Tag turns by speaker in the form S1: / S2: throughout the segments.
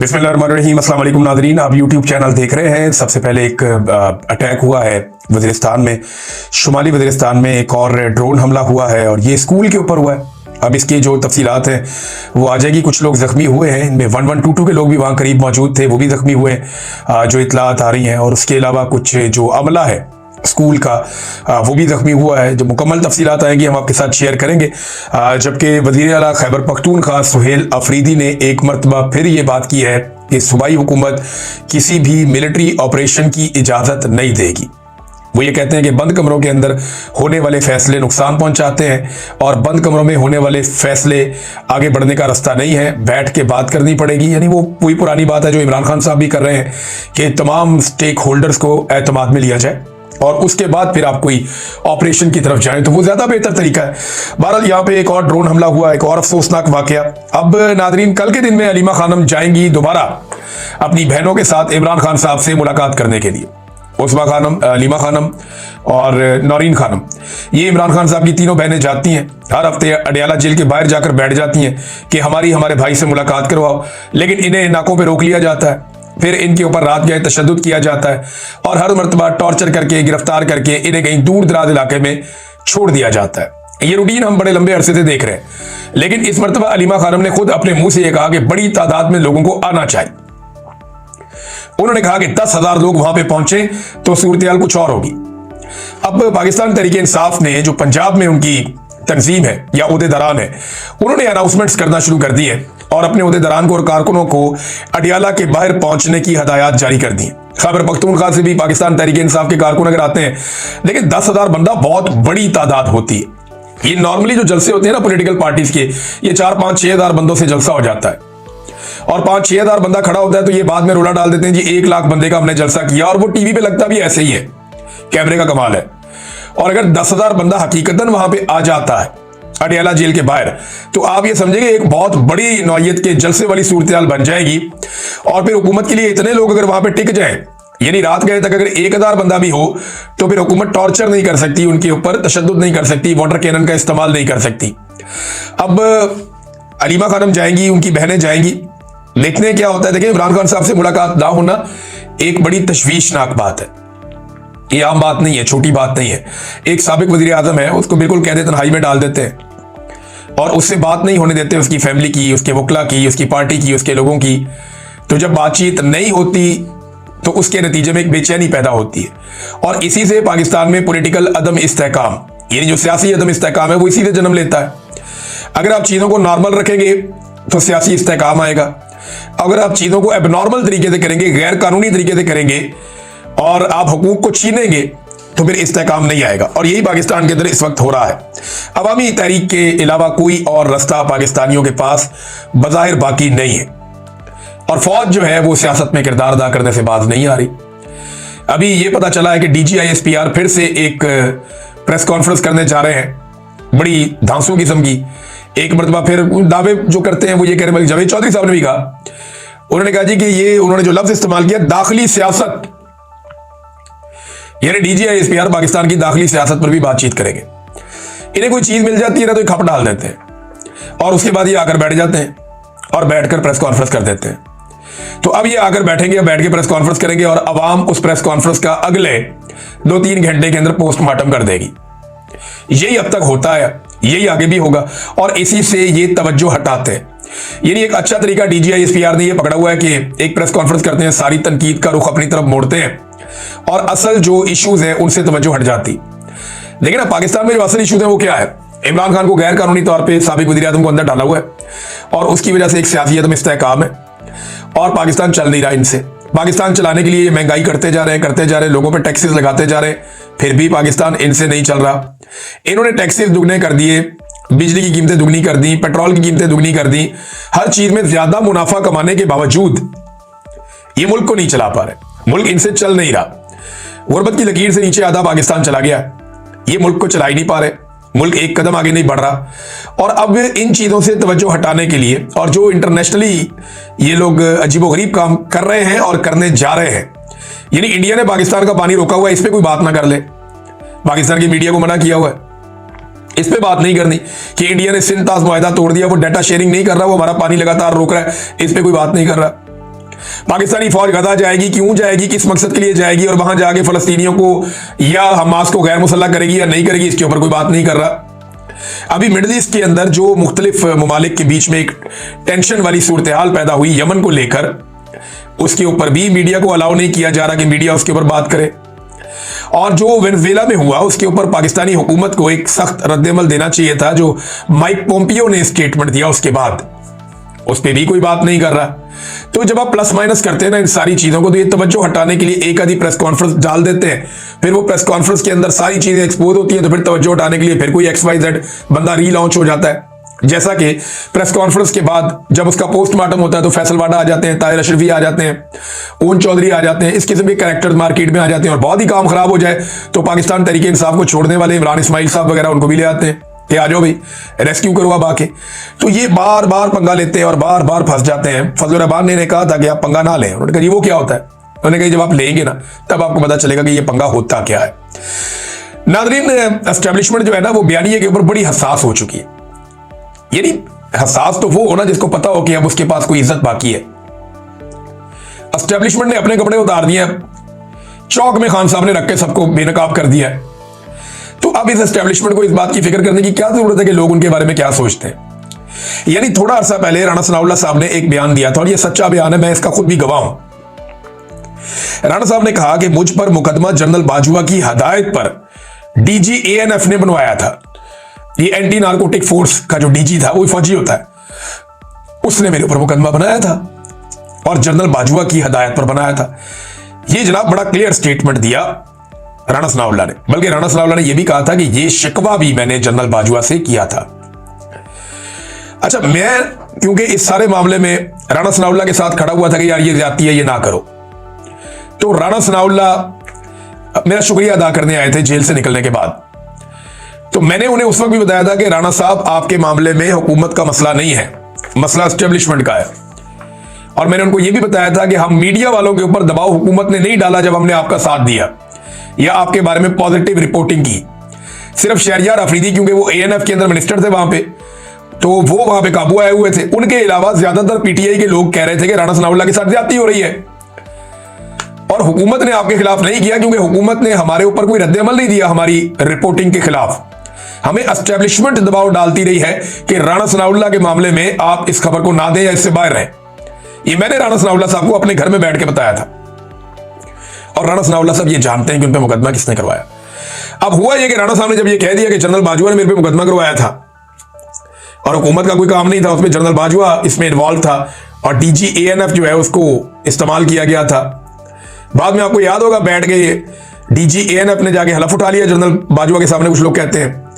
S1: बिस्मिल्लाहिर्रहमानिर्रहीम। अस्सलाम वालेकुम नाज़रीन, आप यूट्यूब चैनल देख रहे हैं। सबसे पहले एक अटैक हुआ है वज़ीरिस्तान में, शुमाली वज़ीरिस्तान में एक और ड्रोन हमला हुआ है और ये स्कूल के ऊपर हुआ है। अब इसकी जो तफसीलात हैं वो आ जाएगी। कुछ लोग ज़ख्मी हुए हैं, इनमें 1122 के लोग भी वहाँ करीब मौजूद थे, वो भी ज़ख्मी हुए जो इतलात आ रही हैं। और उसके अलावा कुछ जो अमला है स्कूल का वो भी ज़ख्मी हुआ है। जब मुकम्मल तफसीलात आएंगी हम आपके साथ शेयर करेंगे। जबकि वज़ीर आला खैबर पख्तूनख्वा सुहेल अफरीदी ने एक मरतबा फिर ये बात की है कि सूबाई हुकूमत किसी भी मिलिट्री ऑपरेशन की इजाज़त नहीं देगी। वो ये कहते हैं कि बंद कमरों के अंदर होने वाले फैसले नुकसान पहुंचाते हैं और बंद कमरों में होने वाले फैसले आगे बढ़ने का रास्ता नहीं है, बैठ के बात करनी पड़ेगी। यानी वो वही पुरानी बात है जो इमरान खान साहब भी कर रहे हैं कि तमाम स्टेक होल्डर्स को एतमाद में लिया जाए और उसके बाद फिर आप कोई ऑपरेशन की तरफ जाएं, तो वो ज्यादा बेहतर तरीका है। बहरहाल यहाँ पे एक और ड्रोन हमला हुआ, एक और अफसोसनाक वाकया। अब नाजरीन, कल के दिन में अलीमा खानम जाएंगी दोबारा अपनी बहनों के साथ इमरान खान साहब से मुलाकात करने के लिए। उस्मा खानम, अलीमा खानम और नौरीन खानम, ये इमरान खान साहब की तीनों बहनें जाती हैं। हर हफ्ते अडियाला जेल के बाहर जाकर बैठ जाती हैं कि हमारे भाई से मुलाकात करवाओ, लेकिन इन्हें नाकों पर रोक लिया जाता है। फिर इनके ऊपर रात गए तशद्दुद किया जाता है और हर मरतबा टॉर्चर करके, गिरफ्तार करके इन्हें कहीं दूर दराज इलाके में छोड़ दिया जाता है। ये रूटीन हम बड़े लंबे अरसे से देख रहे हैं, लेकिन इस मरतबा अलीमा खानम ने खुद अपने मुंह से यह कहा कि बड़ी तादाद में लोगों को आना चाहिए। उन्होंने कहा कि 10,000 लोग वहां पे पहुंचे तो सूरत-ए-हाल कुछ और होगी। अब पाकिस्तान तहरीक इंसाफ ने, जो पंजाब में उनकी तंजीम है या ओहदेदारान है, उन्होंने अनाउंसमेंट्स करना शुरू कर दिए और अपने ओहदेदारान को और कारकुनों को अडियाला के बाहर पहुंचने की हदायत जारी कर दी। खैबर पख्तूनख्वा से भी पाकिस्तान तहरीक इंसाफ के कारकुन अगर आते हैं, लेकिन 10,000 बंदा बहुत बड़ी तादाद होती है। ये नॉर्मली जो जलसे होते हैं ना पॉलिटिकल पार्टीज के, ये 4-5-6 हजार बंदों से जलसा हो जाता है और 5-6 हजार बंदा खड़ा होता है तो ये बाद में रोला डाल देते हैं जी 1 लाख बंदे का हमने जलसा किया, और वो टीवी पे लगता भी ऐसे ही है, कैमरे का कमाल है। और अगर 10,000 बंदा हकीकतन वहां पे आ जाता है अडियाला जेल के बाहर, तो आप ये समझेंगे एक बहुत बड़ी नौयत के जलसे वाली सूरत-ए-हाल बन जाएगी। और फिर हुकूमत के लिए इतने लोग अगर वहां पे टिक जाएं, यानी रात गए तक अगर 1,000 बंदा भी हो, तो फिर हुकूमत टॉर्चर नहीं कर सकती, उनके ऊपर तशद्दुद नहीं कर सकती, वाटर कैनन का इस्तेमाल नहीं कर सकती। अब अलीमा खानम जाएंगी, उनकी बहनें जाएंगी, देखते हैं क्या होता है। देखिए, इमरान खान साहब से मुलाकात ना होना एक बड़ी तशवीशनाक बात है। ये आम बात नहीं है, छोटी बात नहीं है। एक साबिक वजीर आजम है, उसको बिल्कुल कैद तन्हाई में डाल देते हैं और उससे बात नहीं होने देते, उसकी फैमिली की, उसके वकला की, उसकी पार्टी की, उसके लोगों की। तो जब बातचीत नहीं होती तो उसके नतीजे में एक बेचैनी पैदा होती है और इसी से पाकिस्तान में पॉलिटिकल अदम इस्तेहकाम, यानी जो सियासी अदम इस्तेहकाम है, वो इसी से जन्म लेता है। अगर आप चीज़ों को नॉर्मल रखेंगे तो सियासी इस्तेहकाम आएगा। अगर आप चीज़ों को एबनॉर्मल तरीके से करेंगे, गैर कानूनी तरीके से करेंगे और आप हुकूक को छीनेंगे, तो फिर इस्तेहकाम नहीं आएगा। और यही पाकिस्तान के अंदर इस वक्त हो रहा है। अवामी तहरीक के अलावा कोई और रास्ता पाकिस्तानियों के पास बज़ाहिर बाकी नहीं है और फौज जो है वो सियासत में किरदार अदा करने से बाज नहीं आ रही। अभी ये पता चला है कि DGISPR फिर से एक प्रेस कॉन्फ्रेंस करने जा रहे हैं, बड़ी धांसू किस्म की। एक मरतबा फिर दावे जो करते हैं वो ये कह रहे हैं, जावेद चौधरी साहब ने भी कहा, उन्होंने कहा जी कि ये उन्होंने जो लफ्ज इस्तेमाल किया, दाखिली सियासत, यानी DGISPR पाकिस्तान की दाखिली सियासत पर भी बातचीत करेंगे। इन्हें कोई चीज मिल जाती है ना तो खप डाल देते हैं और उसके बाद ये आकर बैठ जाते हैं और बैठकर प्रेस कॉन्फ्रेंस कर देते हैं। तो अब ये आकर बैठेंगे, बैठ के प्रेस कॉन्फ्रेंस करेंगे और अवाम उस प्रेस कॉन्फ्रेंस का अगले 2-3 घंटे के अंदर पोस्टमार्टम कर देगी। यही अब तक होता है, यही आगे भी होगा और इसी से ये तवज्जो हटाते हैं। यानी एक अच्छा तरीका DGISPR ने ये पकड़ा हुआ है कि एक प्रेस कॉन्फ्रेंस करते हैं, सारी तनकीद का रुख अपनी तरफ मोड़ते हैं और असल जो इश्यूज है उनसे तवज्जो हट जाती। लेकिन अब पाकिस्तान में जो असल इश्यूज है वो क्या है? इमरान खान को गैर कानूनी तौर पे साबिक वज़ीर आज़म को अंदर डाला हुआ है और उसकी वजह से एक सियासी अदम इस्तेहकाम है और पाकिस्तान चल नहीं रहा इनसे। पाकिस्तान चलाने के लिए ये महंगाई करते जा रहे हैं, लोगों पर टैक्सेस लगाते जा रहे हैं, फिर भी पाकिस्तान इनसे नहीं चल रहा। इन्होंने टैक्सेस दुगने कर दिए, बिजली की कीमतें दुगनी कर दी, पेट्रोल की कीमतें दुगनी कर दी, हर चीज में ज्यादा मुनाफा कमाने के बावजूद ये मुल्क को नहीं चला पा रहे। मुल्क इनसे चल नहीं रहा, गुर्बत की लकीर से नीचे आधा पाकिस्तान चला गया, ये मुल्क को चला ही नहीं पा रहे, मुल्क एक कदम आगे नहीं बढ़ रहा। और अब इन चीजों से तवज्जो हटाने के लिए, और जो इंटरनेशनली ये लोग अजीबोगरीब काम कर रहे हैं और करने जा रहे हैं, यानी इंडिया ने पाकिस्तान का पानी रोका हुआ है, इस पर कोई बात ना कर ले, पाकिस्तान की मीडिया को मना किया हुआ है, इस पे बात नहीं करनी कि इंडिया ने सिंध ताज मुआहदा तोड़ दिया, वो डाटा शेयरिंग नहीं कर रहा, वो हमारा पानी लगातार रोक रहा है, इस पे कोई बात नहीं कर रहा। पाकिस्तानी फौज गजा जाएगी, क्यों जाएगी, किस मकसद के लिए जाएगी, और वहां जाके फलस्तीनियों को या हमास को गैर मुसल्लह करेगी या नहीं करेगी, इसके ऊपर कोई बात नहीं कर रहा। अभी मिडिल ईस्ट के अंदर जो मुख्तलिफ ममालिक के बीच में एक टेंशन वाली सूरत हाल पैदा हुई यमन को लेकर, उसके ऊपर भी मीडिया को अलाउ नहीं किया जा रहा कि मीडिया उसके ऊपर बात करे। और जो वेनेजुएला में हुआ उसके ऊपर पाकिस्तानी हुकूमत को एक सख्त रद्देमल देना चाहिए था, जो माइक पोम्पियो ने स्टेटमेंट दिया उसके बाद, उस पर भी कोई बात नहीं कर रहा। तो जब आप प्लस माइनस करते हैं ना इन सारी चीजों को, तो ये तवज्जो हटाने के लिए एक आधी प्रेस कॉन्फ्रेंस डाल देते हैं, फिर वो प्रेस कॉन्फ्रेंस के अंदर सारी चीजें एक्सपोज होती हैं, तो फिर तवज्जो हटाने के लिए फिर कोई XYZ बंदा रीलॉन्च हो जाता है। जैसा कि प्रेस कॉन्फ्रेंस के बाद जब उसका पोस्टमार्टम होता है तो फैसल वाडा आ जाते हैं, ताहिर अशरफी आ जाते हैं, ओन चौधरी आ जाते हैं, इस किस्म के कैरेक्टर्स मार्केट में आ जाते हैं, और बहुत ही काम खराब हो जाए तो पाकिस्तान तहरीक इंसाफ को छोड़ने वाले इमरान इस्माइल साहब वगैरह उनको भी ले आते हैं कि आ जाओ भाई रेस्क्यू करो अब आके। तो ये बार बार पंगा लेते हैं और बार बार फंस जाते हैं। फजल रहमान ने कहा था कि आप पंगा ना लें, उन्होंने कहा जी वो क्या होता है, उन्होंने कहा जब आप लेंगे ना तब आपको पता चलेगा कि ये पंगा होता क्या है। नादरीन, एस्टेब्लिशमेंट जो है ना वो बयानिए के ऊपर बड़ी हसास हो चुकी है। यानी हसास तो वो होना जिसको पता हो कि अब उसके पास कोई इज्जत बाकी है। एस्टेब्लिशमेंट ने अपने कपड़े उतार दिए, चौक में खान साहब ने रख के सबको बेनकाब कर दिया है। तो अब इस एस्टेब्लिशमेंट को इस बात की फिक्र करने की क्या जरूरत है कि लोग उनके बारे में क्या सोचते हैं। यानी थोड़ा अरसा पहले राणा सनाउल्लाह साहब ने एक बयान दिया था, और यह सच्चा बयान है, मैं इसका खुद भी गवाह हूं। राणा साहब ने कहा कि मुझ पर मुकदमा जनरल बाजवा की हदायत पर DG ANF ने बनवाया था। ये एंटी नार्कोटिक फोर्स का जो DG था वो फौजी होता है, उसने मेरे ऊपर मुकदमा बनाया था और जनरल बाजवा की हदायत पर बनाया था। ये जनाब बड़ा क्लियर स्टेटमेंट दिया राणा सनाउल्लाह ने। बल्कि राणा सनाउल्लाह ने यह भी कहा था कि ये शिकवा भी मैंने जनरल बाजवा से किया था। अच्छा, मैं क्योंकि इस सारे मामले में राणा सनाउल्लाह के साथ खड़ा हुआ था कि यार ये ज्यादती है, ये ना करो, तो राणा सनाउल्लाह मेरा शुक्रिया अदा करने आए थे जेल से निकलने के बाद। तो मैंने उन्हें उस वक्त भी बताया था कि राणा साहब आपके मामले में हुकूमत का मसला नहीं है, मसला एस्टेब्लिशमेंट का है। और मैंने उनको यह भी बताया था कि हम मीडिया वालों के ऊपर दबाव हुकूमत ने नहीं डाला जब हमने आपका साथ दिया या आपके बारे में पॉजिटिव रिपोर्टिंग की। सिर्फ शहरियार अफरीदी, क्योंकि वो ANF के अंदर मिनिस्टर थे वहां पे, तो वो वहां पे काबू आए हुए थे। उनके अलावा ज्यादातर PTI के लोग कह रहे थे कि राणा सनाउल्लाह के साथ ज्यादती हो रही है, और हुकूमत ने आपके खिलाफ नहीं किया, क्योंकि हुकूमत ने हमारे ऊपर कोई रद्देअमल नहीं दिया हमारी रिपोर्टिंग के खिलाफ। हमें एस्टेब्लिशमेंट दबाव डालती रही है कि राणा सनाउल्लाह के मामले में आप इस खबर को ना दें या इससे बाहर रहें। ये मैंने राणा सनाउल्लाह साहब को अपने घर में बैठ के बताया था, और राणा सनाउल्लाह साहब ये जानते हैं कि उन पर मुकदमा किसने करवाया। अब हुआ यह कि राणा साहब ने जब ये कह दिया कि जनरल बाजवा ने मेरे पे मुकदमा करवाया था और हुकूमत का कोई काम नहीं था, उसमें जनरल बाजवा इसमें इन्वॉल्व था और DG ANF जो है उसको इस्तेमाल किया गया था। बाद में आपको याद होगा बैठ के DG ANF ने जाके हलफ उठा लिया जनरल बाजवा के सामने। कुछ लोग कहते हैं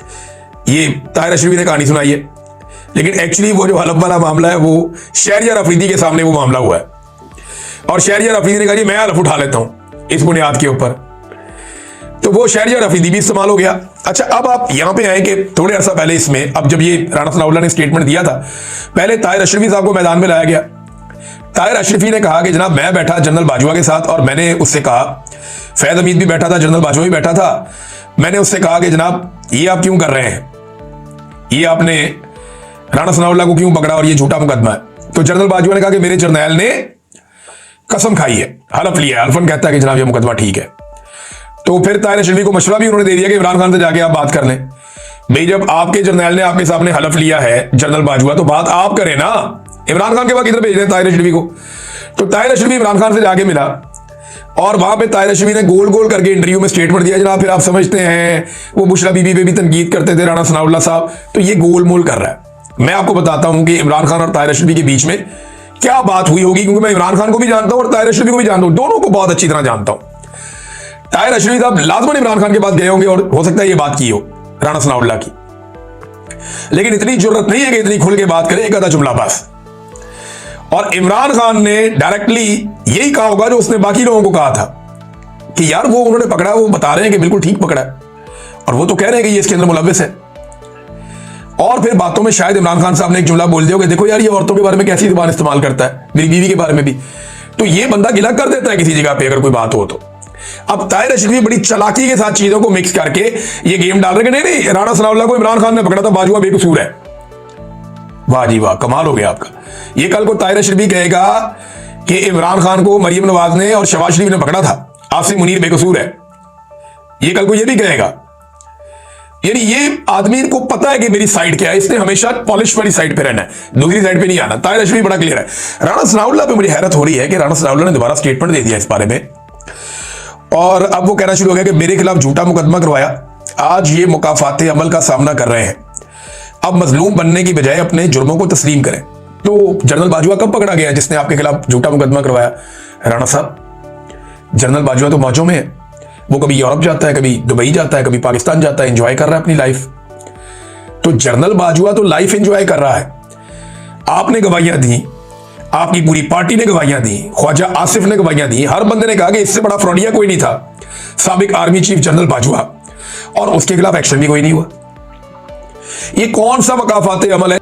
S1: ये ताहिर अशरफी ने कहानी सुनाई है, लेकिन एक्चुअली वो जो हलफ वाला मामला है वो शहरियार अफरीदी के सामने वो मामला हुआ है, और शहरियार अफरीदी ने कहा जी मैं हलफ उठा लेता हूं इस बुनियाद के ऊपर, तो वो शहरियार अफरीदी भी इस्तेमाल हो गया। अच्छा, अब आप यहां पे आए कि थोड़े अर्सा पहले इसमें, अब जब ये राणा सनाउल्लाह ने स्टेटमेंट दिया था, पहले ताहिर अशरफी साहब को मैदान में लाया गया। ताहिर अशरफी ने कहा कि जनाब मैं बैठा जनरल बाजवा के साथ, और मैंने उससे कहा, फैज हमीद भी बैठा था, जनरल बाजवा भी बैठा था, मैंने उससे कहा कि जनाब ये आप क्यों कर रहे हैं, ये आपने राणा सनाउल्लाह को क्यों पकड़ा और ये झूठा मुकदमा है। तो जनरल बाजवा ने कहा कि मेरे जर्नैल ने कसम खाई है, हलफ लिया है, हल्फन कहता है कि जनाब ये मुकदमा ठीक है। तो फिर ताहिर अशरफी को मशवरा भी उन्होंने दे दिया कि इमरान खान से जाके आप बात कर लें। भाई जब आपके जर्नैल ने आपके सामने हलफ लिया है जनरल बाजवा, तो बात आप करें ना, इमरान खान के बाद किधर भेज रहे हैं ताहिर अशरफी को। तो ताहिर अशरफी इमरान खान से जाके मिला, और वहां पे ताहिर अशरफी ने गोल गोल करके इंटरव्यू में स्टेटमेंट दिया, जनाब फिर आप समझते हैं वो बुशरा बीबी पे भी तनकीद करते थे राणा सनाउल्लाह साहब, तो ये गोल मोल कर रहा है। मैं आपको बताता हूं कि इमरान खान और ताहिर अशरफी के बीच में क्या बात हुई होगी, क्योंकि मैं इमरान खान को भी जानता हूं और ताहिर अशरफी को भी जानता हूं, दोनों को बहुत अच्छी तरह जानता हूं। ताहिर अशरफी साहब लाजमन इमरान खान के पास गए होंगे और हो सकता है ये बात की हो राणा सनाउल्लाह की, लेकिन इतनी जरूरत नहीं है कि इतनी खुल के बात करें, एक आधा जुमला बस। और इमरान खान ने डायरेक्टली यही कहा होगा जो उसने बाकी लोगों को कहा था कि यार वो उन्होंने पकड़ा, वो बता रहे हैं कि बिल्कुल ठीक पकड़ा है, और वो तो कह रहे हैं कि ये इसके अंदर मुलव्विस है। और फिर बातों में शायद इमरान खान साहब ने एक जुमला बोल दिया कि देखो यार ये औरतों के बारे में कैसी जुबान इस्तेमाल करता है, मेरी बीवी के बारे में भी, तो ये बंदा गिला कर देता है किसी जगह पे अगर कोई बात हो तो। अब ताहिर अशरफी बड़ी चालाकी के साथ चीजों को मिक्स करके ये गेम डाल रहे कि नहीं राणा सनाउल्लाह को इमरान खान ने पकड़ा था, बाजवा बेकसूर है। वाह जी वाह, कमाल हो गया आपका। ये कल को ताहिर अशरफी कहेगा कि इमरान खान को मरियम नवाज ने और शहबाज शरीफ ने पकड़ा था, आसिम मुनीर बेकसूर है, ये कल को ये भी कहेगा। यानी ये आदमी को पता है कि मेरी साइड क्या है, इसने हमेशा पॉलिश वाली साइड पे रहना है, दूसरी साइड पे नहीं आना। ताहिर अशरफी बड़ा क्लियर है। राणा सनाउल्लाह पे मुझे हैरत हो रही है कि राणा सनाउल्लाह ने दोबारा स्टेटमेंट दे दिया इस बारे में, और अब वो कहना शुरू हो गया कि मेरे खिलाफ झूठा मुकदमा करवाया, आज ये मुकाफाते अमल का सामना कर रहे हैं, अब मजलूम बनने की बजाय अपने जुर्मों को तस्लीम करें। तो जनरल बाजवा कब पकड़ा गया जिसने आपके खिलाफ झूठा मुकदमा करवाया? राणा साहब, जनरल बाजवा तो मौजों में है, वो कभी यूरोप जाता है, कभी दुबई जाता है, कभी पाकिस्तान जाता है, एंजॉय कर रहा है अपनी लाइफ। तो जनरल बाजवा तो लाइफ एंजॉय कर रहा है। आपने गवाहियां दी, आपकी पूरी पार्टी ने गवाहियां दी, ख्वाजा आसिफ ने गवाहियां दी, हर बंदे ने कहा कि इससे बड़ा फ्रॉडिया कोई नहीं था, साबिक आर्मी चीफ जनरल बाजवा, और उसके खिलाफ एक्शन भी कोई नहीं हुआ। ये कौन सा मुकाफाते अमल है?